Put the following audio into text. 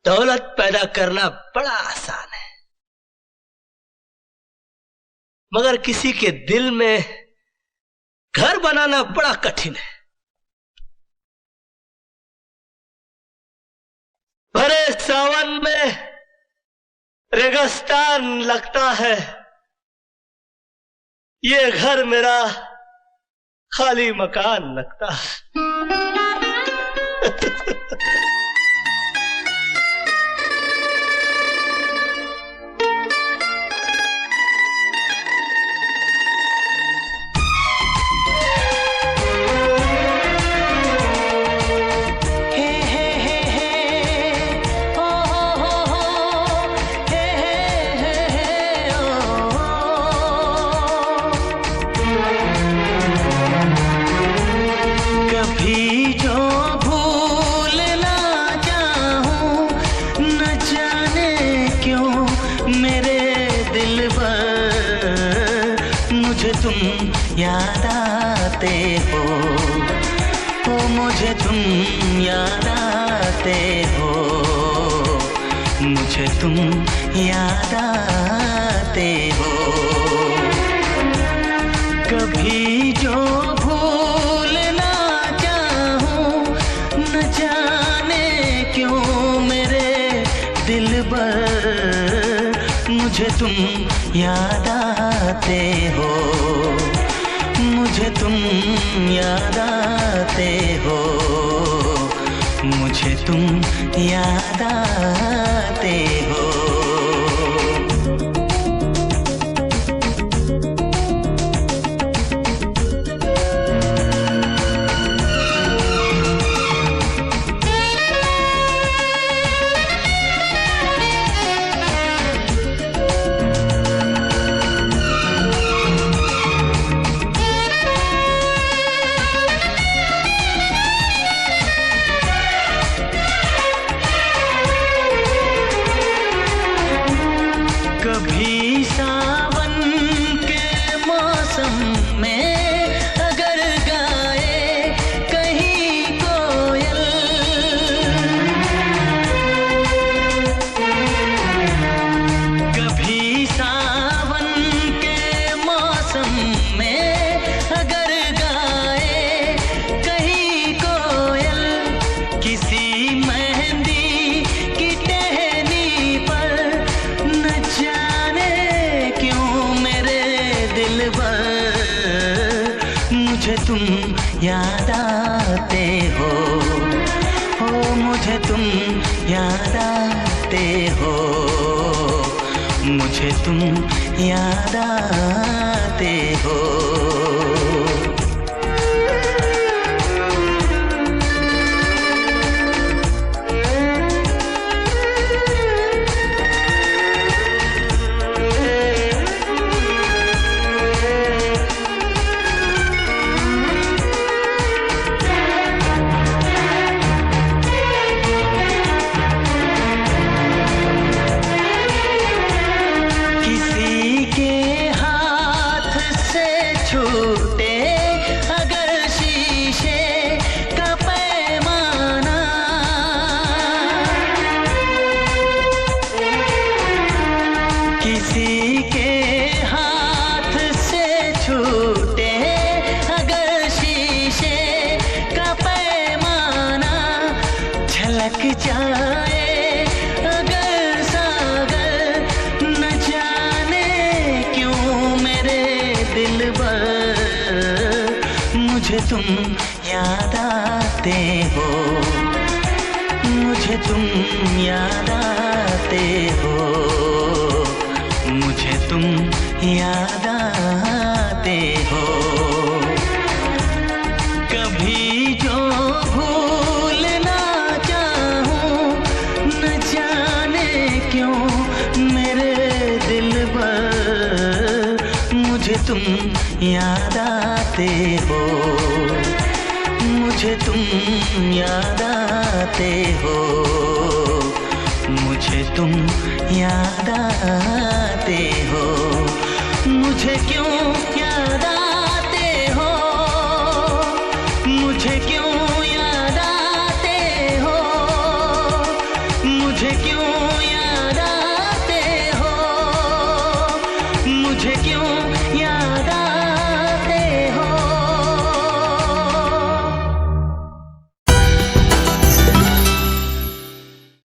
दौलत पैदा करना बड़ा आसान है, मगर किसी के दिल में घर बनाना बड़ा कठिन है। भरे सावन में रेगिस्तान लगता है, ये घर मेरा खाली मकान लगता है। याद आते हो, ओ मुझे तुम याद आते हो, मुझे तुम याद आते हो। कभी जो भूल ना चाहूं, न जाने क्यों मेरे दिलबर, मुझे तुम याद आते हो, मुझे तुम याद आते हो, मुझे तुम याद आते हो। कभी सावन के मौसम में अगर गाए कहीं कोयल, कभी सावन के मौसम में अगर गाए कहीं कोयल, किसी मेहंदी की टहनी पर न जाने क्यों मेरे दिलबर, मुझे तुम याद आते हो, ओ मुझे तुम याद आते हो, मुझे तुम याद आते हो। किसी के हाथ से छूटे अगर शीशे का पैमाना, किसी के हाथ से छूटे अगर शीशे का पैमाना, झलक जाए अगर सागर, न जाने क्यों मेरे दिलबर, मुझे तुम याद आते हो, मुझे तुम याद आते हो, मुझे तुम याद आते हो। कभी जो भूल ना चाहूं, न जाने क्यों मेरे दिलबर, मुझे तुम याद आते हो, मुझे तुम याद आते हो, मुझे तुम याद आते हो, मुझे क्यों याद आते हो, मुझे क्यों याद आते हो, मुझे क्यों याद